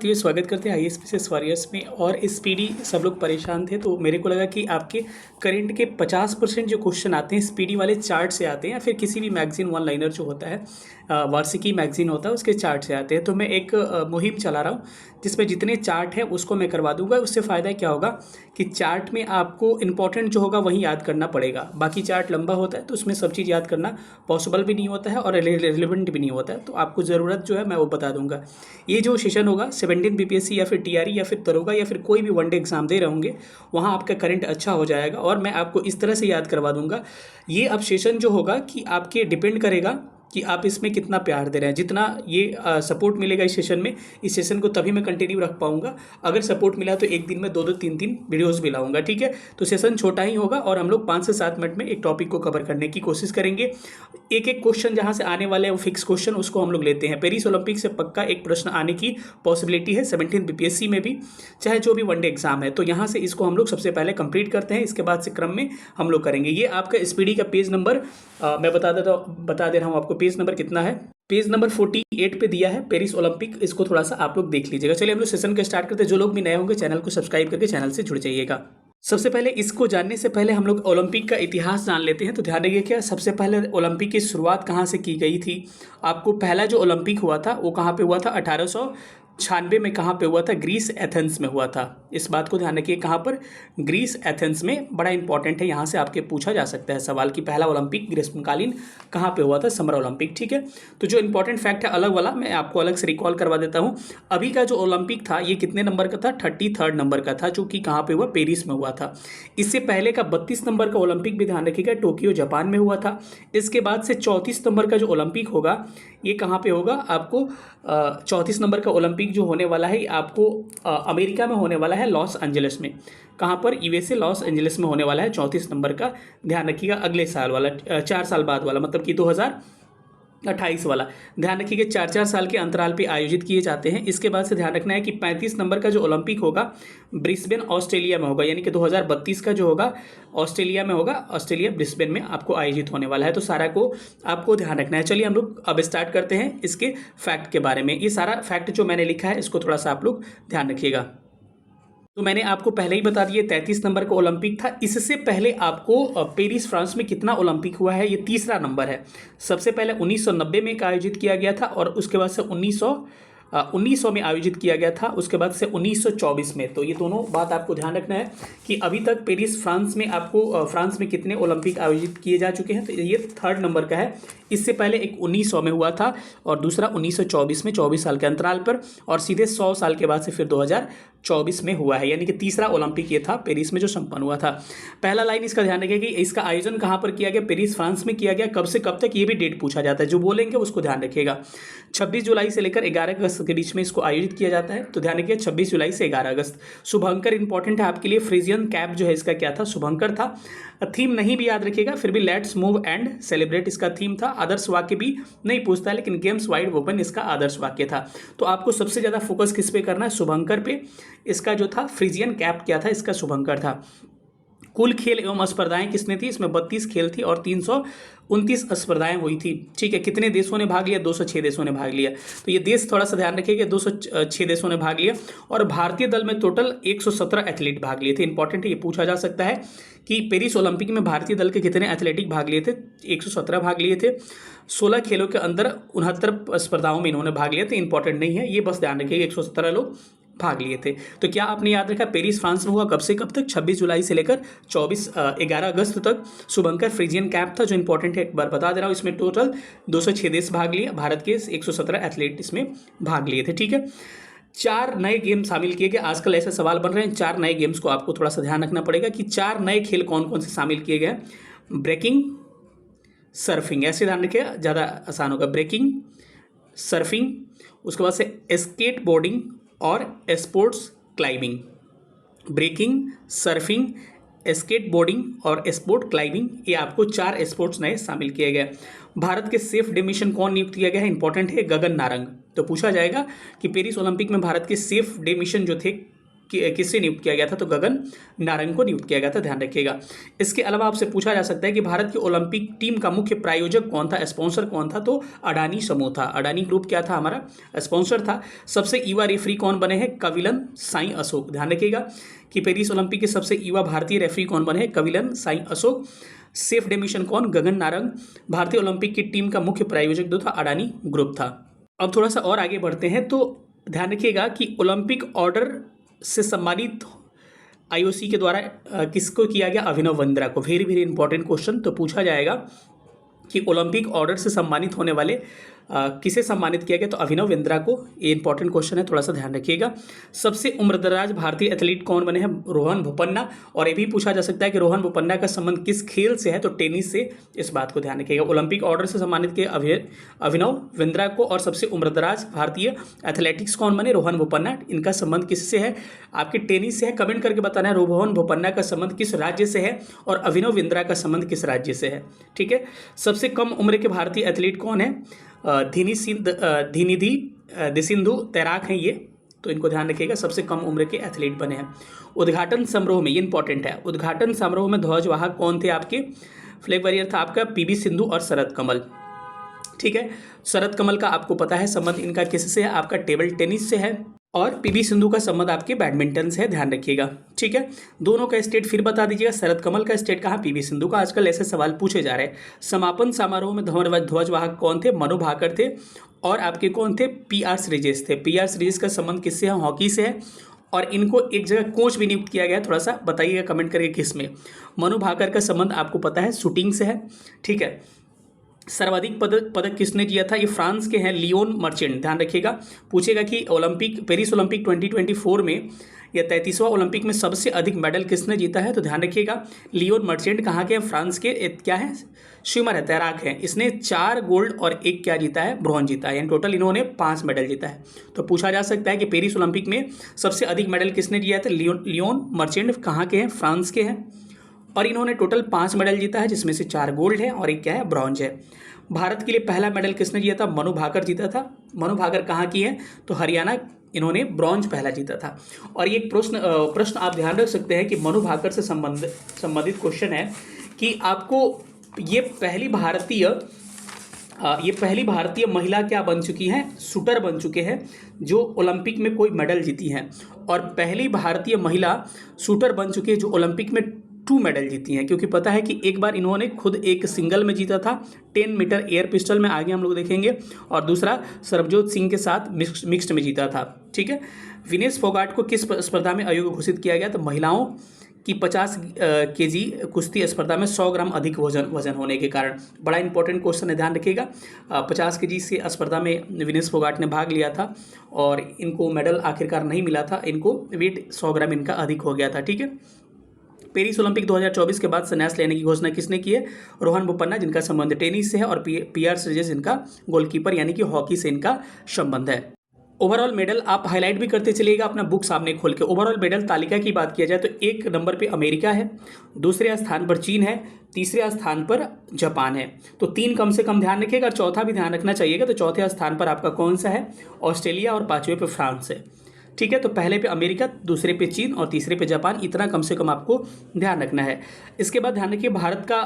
ये स्वागत करते हैं आईएएस वॉरियर्स में। और स्पीडी सब लोग परेशान थे, तो मेरे को लगा कि आपके करंट के 50% जो क्वेश्चन आते हैं स्पीडी वाले चार्ट से आते हैं, या फिर किसी भी मैगजीन वन लाइनर जो होता है, वार्षिकी मैगजीन होता है, उसके चार्ट से आते हैं। तो मैं एक मुहिम चला रहा हूँ जिसमें जितने चार्ट हैं उसको मैं करवा दूंगा। उससे फ़ायदा क्या होगा कि चार्ट में आपको इंपॉर्टेंट जो होगा वही याद करना पड़ेगा। बाकी चार्ट लंबा होता है तो उसमें सब चीज़ याद करना पॉसिबल भी नहीं होता है और रिलेवेंट भी नहीं होता है। तो आपको ज़रूरत जो है मैं वो बता दूंगा। ये जो सेशन होगा 17 बीपीएससी या फिर टीआरई या फिर दरोगा या फिर कोई भी वनडे एग्जाम दे रहे होंगे, वहाँ आपका करंट अच्छा हो जाएगा और मैं आपको इस तरह से याद करवा दूंगा। ये अब सेशन जो होगा कि आपके डिपेंड करेगा कि आप इसमें कितना प्यार दे रहे हैं। जितना ये सपोर्ट मिलेगा इस सेशन में, इस सेशन को तभी मैं कंटिन्यू रख पाऊंगा। अगर सपोर्ट मिला तो एक दिन में 2-2 3-3 वीडियोस भी लाऊंगा, ठीक है। तो सेशन छोटा ही होगा और हम लोग 5 से 7 मिनट में एक टॉपिक को कवर करने की कोशिश करेंगे। एक एक क्वेश्चन जहाँ से आने वाले हैं वो फिक्स क्वेश्चन, उसको हम लोग लेते हैं। पेरिस ओलंपिक से पक्का एक प्रश्न आने की पॉसिबिलिटी है 17 बीपीएससी में भी, चाहे जो भी वनडे एग्जाम है। तो यहाँ से इसको हम लोग सबसे पहले कंप्लीट करते हैं, इसके बाद से क्रम में हम लोग करेंगे। ये आपका स्पीडी का पेज नंबर मैं बता दे रहा हूँ आपको। पेज नंबर कितना है? पेज नंबर 48 पे दिया है पेरिस ओलंपिक। इसको थोड़ा सा आप लोग देख लीजिएगा। चलिए हम लोग सेशन को स्टार्ट करते हैं। जो लोग भी नए होंगे चैनल को सब्सक्राइब करके चैनल से जुड़ जाइएगा। सबसे पहले इसको जानने से पहले हम लोग ओलंपिक का इतिहास जान लेते हैं। तो ध्यान रखिए क्या सबसे पहले ओलंपिक की शुरुआत कहाँ से की गई थी। आपको पहला जो ओलंपिक हुआ था वो कहाँ पे हुआ था? 1896 में। कहाँ पे हुआ था? ग्रीस एथेंस में हुआ था। इस बात को ध्यान रखिए, कहाँ पर? ग्रीस एथेंस में। बड़ा इंपॉर्टेंट है, यहाँ से आपके पूछा जा सकता है सवाल कि पहला ओलंपिक ग्रीष्मकालीन कहाँ पे हुआ था? समर ओलंपिक, ठीक है। तो जो इंपॉर्टेंट फैक्ट है अलग वाला मैं आपको अलग से रिकॉल करवा देता हूँ। अभी का जो ओलंपिक था ये कितने नंबर का था? 33rd नंबर का था, जो कि कहाँ पे हुआ? पेरिस में हुआ था। इससे पहले का 32 नंबर का ओलंपिक भी ध्यान रखिएगा, टोक्यो जापान में हुआ था। इसके बाद से 34 नंबर का जो ओलंपिक होगा ये कहाँ पे होगा? आपको 34 नंबर का ओलंपिक जो होने वाला है आपको अमेरिका में होने वाला है, लॉस एंजलिस में। कहाँ पर? यूएसए, लॉस एंजलिस में होने वाला है 34 नंबर का। ध्यान रखिएगा, अगले साल वाला, 4 साल बाद वाला, मतलब कि 2028 वाला। ध्यान रखिए 4-4 साल के अंतराल पे आयोजित किए जाते हैं। इसके बाद से ध्यान रखना है कि 35 नंबर का जो ओलंपिक होगा ब्रिस्बेन ऑस्ट्रेलिया में होगा, यानी कि 2032 का जो होगा ऑस्ट्रेलिया में होगा। ऑस्ट्रेलिया ब्रिस्बेन में आपको आयोजित होने वाला है। तो सारा को आपको ध्यान रखना है। चलिए हम लोग अब स्टार्ट करते हैं इसके फैक्ट के बारे में। ये सारा फैक्ट जो मैंने लिखा है इसको थोड़ा सा आप लोग ध्यान रखिएगा। तो मैंने आपको पहले ही बता दिया 33 नंबर का ओलंपिक था। इससे पहले आपको पेरिस फ्रांस में कितना ओलंपिक हुआ है? ये तीसरा नंबर है। सबसे पहले 1990 में आयोजित किया गया था और उसके बाद से 1900 में आयोजित किया गया था, उसके बाद से 1924 में। तो ये दोनों बात आपको ध्यान रखना है कि अभी तक पेरिस फ्रांस में आपको फ्रांस में कितने ओलंपिक आयोजित किए जा चुके हैं। तो ये 3rd नंबर का है। इससे पहले एक 1900 में हुआ था और दूसरा 1924 में, 24 साल के अंतराल पर, और सीधे 100 साल के बाद से फिर 2024 में हुआ है। यानी कि तीसरा ओलंपिक ये था पेरिस में जो संपन्न हुआ था। पहला लाइन इसका ध्यान रखिए कि इसका आयोजन कहाँ पर किया गया? पेरिस फ्रांस में किया गया। कब से कब तक ये भी डेट पूछा जाता है, जो बोलेंगे उसको ध्यान रखिएगा। 26 जुलाई से लेकर 11 अगस्त के बीच में इसको आयोजित किया जाता है। तो ध्यान रखिए 26 जुलाई से 11 अगस्त। शुभंकर इंपॉर्टेंट है आपके लिए। फ्रिजियन कैप जो है इसका क्या था? शुभंकर था। थीम नहीं भी याद रखिएगा, फिर भी लेट्स मूव एंड सेलिब्रेट इसका थीम था। आदर्श वाक्य भी नहीं पूछता है, लेकिन गेम्स वाइड ओपन इसका आदर्श वाक्य था। तो आपको सबसे ज्यादा फोकस किस पे करना है? शुभंकर पे। इसका जो था फ्रिजियन कैप क्या था? इसका शुभंकर था। कुल खेल एवं स्पर्धाएं किसने थी? इसमें 32 खेल थी और 329 स्पर्धाएं हुई थी, ठीक है। कितने देशों ने भाग लिया? 206 देशों ने भाग लिया। तो ये देश थोड़ा सा ध्यान रखिएगा, 206 देशों ने भाग लिया। और भारतीय दल में टोटल 117 एथलीट भाग लिए थे। इंपॉर्टेंट है, ये पूछा जा सकता है कि पेरिस ओलंपिक में भारतीय दल के कितने एथलेटिक भाग लिए थे? 117 भाग लिए थे। 16 खेलों के अंदर 69 स्पर्धाओं में इन्होंने भाग लिए थे। इंपॉर्टेंट नहीं है, ये बस ध्यान रखिएगा 117 लोग भाग लिए थे। तो क्या आपने याद रखा पेरिस फ्रांस में हुआ कब से कब तक? 26 जुलाई से लेकर 11 अगस्त तक। शुभंकर फ्रिजियन कैप था, जो इंपॉर्टेंट है एक बार बता दे रहा हूँ। इसमें टोटल 206 देश भाग लिए, भारत के 117 एथलीट इसमें भाग लिए थे, ठीक है। 4 नए गेम शामिल किए गए। आजकल ऐसे सवाल बन रहे हैं, 4 नए गेम्स को आपको थोड़ा सा ध्यान रखना पड़ेगा कि 4 नए खेल कौन कौन से शामिल किए गए। ब्रेकिंग, सर्फिंग, ऐसे ध्यान रखिए ज़्यादा आसान होगा। ब्रेकिंग, सर्फिंग, उसके बाद से स्केट बोर्डिंग और sports climbing. Breaking, surfing, skateboarding और स्पोर्ट क्लाइंबिंग, ये आपको 4 स्पोर्ट्स नए शामिल किए गए। भारत के सेफ डे मिशन कौन नियुक्त किया गया है? इंपॉर्टेंट है, गगन नारंग। तो पूछा जाएगा कि पेरिस ओलंपिक में भारत के सेफ डे मिशन जो थे किससे नियुक्त किया गया था, तो गगन नारंग को नियुक्त किया गया था, ध्यान रखिएगा। इसके अलावा आपसे पूछा जा सकता है कि भारत की ओलंपिक टीम का मुख्य प्रायोजक कौन था, स्पॉन्सर कौन था, तो अडानी समूह था। अडानी ग्रुप क्या था, हमारा स्पॉन्सर था। सबसे युवा रेफरी कौन बने हैं, कविलन साई अशोक। ध्यान रखिएगा कि पेरिस ओलंपिक के सबसे युवा भारतीय रेफरी कौन बने हैं, Kavilan Sai Ashok. Chef de mission कौन, गगन नारंग। भारतीय ओलंपिक की टीम का मुख्य प्रायोजक जो था, अडानी ग्रुप था। अब थोड़ा सा और आगे बढ़ते हैं, तो ध्यान रखिएगा कि ओलंपिक ऑर्डर से सम्मानित आईओसी के द्वारा किसको किया गया, अभिनव बिंद्रा को। Very very important question. तो पूछा जाएगा कि ओलंपिक ऑर्डर से सम्मानित होने वाले किसे सम्मानित किया गया, तो अभिनव बिंद्रा को। ये इंपॉर्टेंट क्वेश्चन है, थोड़ा सा ध्यान रखिएगा। सबसे उम्रदराज भारतीय एथलीट कौन बने हैं, रोहन बोपन्ना। और ये भी पूछा जा सकता है कि रोहन बोपन्ना का संबंध किस खेल से है, तो टेनिस से। इस बात को ध्यान रखिएगा। ओलंपिक ऑर्डर से सम्मानित किए अभिनव बिंद्रा को। और सबसे उम्रदराज भारतीय एथलेटिक्स कौन बने, रोहन बोपन्ना। इनका संबंध किससे है, आपके टेनिस से है। कमेंट करके बताना है रोहन बोपन्ना का संबंध किस राज्य से है और अभिनव बिंद्रा का संबंध किस राज्य से है, ठीक है। सबसे कम उम्र के भारतीय एथलीट कौन है, धीनिधि देसिंधु तैराक हैं ये, तो इनको ध्यान रखिएगा। सबसे कम उम्र के एथलीट बने हैं। उद्घाटन समारोह में, ये इंपॉर्टेंट है, उद्घाटन समारोह में ध्वजवाहक कौन थे आपके, फ्लैग वॉरियर था आपका पीवी सिंधु और शरद कमल, ठीक है। शरद कमल का आपको पता है संबंध इनका किससे है, आपका टेबल टेनिस से है। और पीवी सिंधु का संबंध आपके बैडमिंटन से है, ध्यान रखिएगा, ठीक है। दोनों का स्टेट फिर बता दीजिएगा, शरद कमल का स्टेट कहाँ, पीवी सिंधु का। आजकल ऐसे सवाल पूछे जा रहे हैं। समापन समारोह में ध्वजवाहक कौन थे, मनु भाकर थे। और आपके कौन थे, पीआर श्रीजेश थे। पीआर श्रीजेश का संबंध किससे है, हॉकी से है। और इनको एक जगह कोच भी नियुक्त किया गया है, थोड़ा सा बताइएगा कमेंट करके किस में। मनु भाकर का संबंध आपको पता है शूटिंग से है, ठीक है। सर्वाधिक पदक किसने जीता था, ये फ्रांस के हैं, लियोन मर्चेंट। ध्यान रखिएगा, पूछेगा कि पेरिस ओलंपिक 2024 में या 33वां ओलंपिक में सबसे अधिक मेडल किसने जीता है, तो ध्यान रखिएगा लियोन मर्चेंट कहाँ के हैं, फ्रांस के। क्या है, स्विमर है, तैराक है। इसने 4 गोल्ड और 1 क्या जीता है, ब्रॉन्ज जीता है। यानी टोटल इन्होंने 5 मेडल जीता है। तो पूछा जा सकता है कि पेरिस ओलंपिक में सबसे अधिक मेडल किसने जीता है, लियोन मर्चेंट कहाँ के हैं, फ्रांस के हैं। और इन्होंने टोटल 5 मेडल जीता है, जिसमें से 4 गोल्ड है और 1 क्या है, ब्रॉन्ज है। भारत के लिए पहला मेडल किसने जीता था, मनु भाकर जीता था। मनु भाकर कहाँ की है, तो हरियाणा। इन्होंने ब्रॉन्ज पहला जीता था। और ये एक प्रश्न आप ध्यान रख सकते हैं कि मनु भाकर से संबंधित क्वेश्चन है कि आपको ये पहली भारतीय महिला क्या बन चुकी हैं, शूटर बन चुके हैं जो ओलंपिक में कोई मेडल जीती हैं। और पहली भारतीय महिला शूटर बन चुकी है जो ओलंपिक में 2 मेडल जीती हैं। क्योंकि पता है कि एक बार इन्होंने खुद एक सिंगल में जीता था 10 मीटर एयर पिस्टल में, आगे हम लोग देखेंगे। और दूसरा सरबजोत सिंह के साथ मिक्स्ड में जीता था, ठीक है। विनेश फोगाट को किस स्पर्धा में अयोग्य घोषित किया गया, तो महिलाओं की 50 केजी कुश्ती स्पर्धा में 100 ग्राम अधिक वजन होने के कारण। बड़ा इंपॉर्टेंट क्वेश्चन है, ध्यान रखिएगा। 50 केजी से स्पर्धा में विनेश फोगाट ने भाग लिया था और इनको मेडल आखिरकार नहीं मिला था। इनको वेट 100 ग्राम इनका अधिक हो गया था, ठीक है। पेरिस ओलंपिक 2024 के बाद संन्यास लेने की घोषणा किसने की है, रोहन बोपन्ना, जिनका संबंध टेनिस से है। और पीआर श्रीजेश इनका गोलकीपर यानी कि हॉकी से इनका संबंध है। ओवरऑल मेडल आप हाईलाइट भी करते चलिएगा अपना बुक सामने खोल के। ओवरऑल मेडल तालिका की बात किया जाए तो 1 नंबर पे अमेरिका है, दूसरे स्थान पर चीन है, तीसरे स्थान पर जापान है। तो 3 कम से कम ध्यान रखिएगा और चौथा भी ध्यान रखना चाहिएगा। तो चौथे स्थान पर आपका कौन सा है, ऑस्ट्रेलिया, और 5वें पे फ्रांस है, ठीक है। तो पहले पे अमेरिका, दूसरे पे चीन और तीसरे पे जापान। इतना कम से कम आपको ध्यान रखना है। इसके बाद ध्यान रखिए भारत का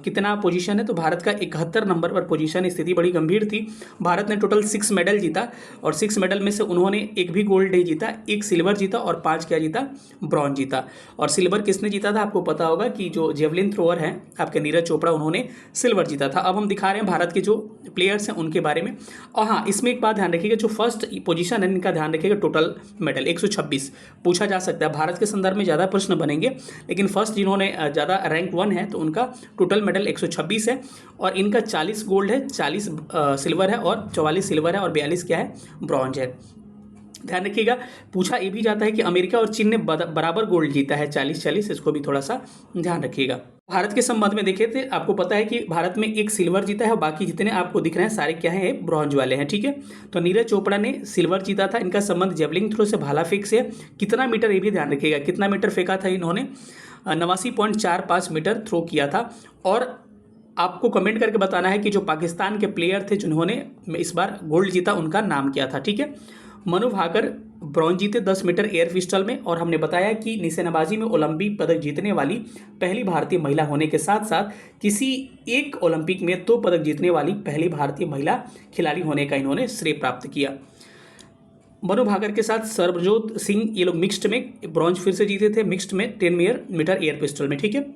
कितना पोजीशन है, तो भारत का 71 नंबर पर पोजीशन। स्थिति बड़ी गंभीर थी। भारत ने टोटल 6 मेडल जीता और 6 मेडल में से उन्होंने 1 भी गोल्ड नहीं जीता, 1 सिल्वर जीता और 5 क्या जीता, ब्रॉन्ज जीता। और सिल्वर किसने जीता था, आपको पता होगा कि जो जेवलिन थ्रोअर हैं आपके नीरज चोपड़ा, उन्होंने सिल्वर जीता था। अब हम दिखा रहे हैं भारत के जो प्लेयर्स हैं उनके बारे में। और हाँ, इसमें एक बात ध्यान रखिएगा, जो फर्स्ट पोजीशन है इनका ध्यान रखिएगा, टोटल मेडल 126 पूछा जा सकता है। भारत के संदर्भ में ज़्यादा प्रश्न बनेंगे, लेकिन फर्स्ट जिन्होंने ज़्यादा रैंक 1 है तो उनका टोटल मेडल 126 है। और इनका 40 गोल्ड है, 40 सिल्वर है और 44 सिल्वर है और 42 क्या है, ब्रॉन्ज है। ध्यान रखिएगा। पूछा ये भी जाता है कि अमेरिका और चीन ने बराबर गोल्ड जीता है, 40-40। इसको भी थोड़ा सा ध्यान रखिएगा। भारत के संबंध में देखे थे, आपको पता है कि भारत में 1 सिल्वर जीता है और बाकी जितने आपको दिख रहे हैं सारे क्या है, ब्रॉन्ज वाले हैं, ठीक है। तो नीरज चोपड़ा ने सिल्वर जीता था। इनका संबंध जेवलिंग थ्रो से भाला फेंक से। कितना मीटर, ये भी ध्यान रखिएगा, कितना मीटर फेंका था इन्होंने, 89.45 मीटर थ्रो किया था। और आपको कमेंट करके बताना है कि जो पाकिस्तान के प्लेयर थे जिन्होंने इस बार गोल्ड जीता, उनका नाम क्या था, ठीक है। मनु भाकर ब्रॉन्ज जीते 10 मीटर एयर पिस्टल में, और हमने बताया कि निशानेबाजी में ओलंपिक पदक जीतने वाली पहली भारतीय महिला होने के साथ साथ किसी एक ओलंपिक में 2 पदक जीतने वाली पहली भारतीय महिला खिलाड़ी होने का इन्होंने श्रेय प्राप्त किया। मनु भाकर के साथ सरबजोत सिंह, ये लोग मिक्स्ड में ब्रॉन्ज फिर से जीते थे, मिक्स्ड में 10 मीटर एयर पिस्टल में, ठीक है।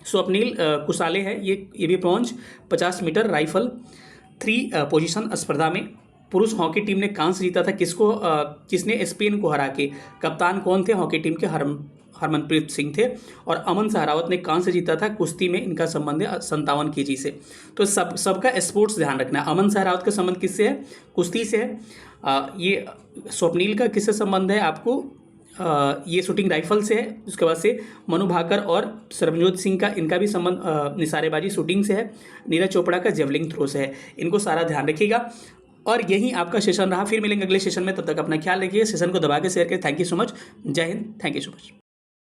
स्वप्निल कुसाले है, ये भी ब्रॉन्ज 50 मीटर राइफल 3 पोजीशन स्पर्धा में। पुरुष हॉकी टीम ने कांस्य जीता था, किसने स्पेन को हरा के। कप्तान कौन थे हॉकी टीम के? हरमनप्रीत सिंह थे। और अमन सहरावत ने कांस्य जीता था, कुश्ती में इनका संबंध है 57 kg से। तो सबका स्पोर्ट्स ध्यान रखना है। अमन सहरावत का संबंध किससे है? कुश्ती से है। ये स्वप्निल का किससे संबंध है आपको? ये शूटिंग राइफल से है। उसके बाद से मनु भाकर और सरबजोत सिंह का, इनका भी संबंध निशानेबाजी शूटिंग से है। नीरज चोपड़ा का जेवलिंग थ्रो से है। इनको सारा ध्यान रखिएगा। और यही आपका सेशन रहा। फिर मिलेंगे अगले सेशन में, तब तक अपना ख्याल रखिए। सेशन को दबा के शेयर करें। Thank you so much. जय हिंद। Thank you so much.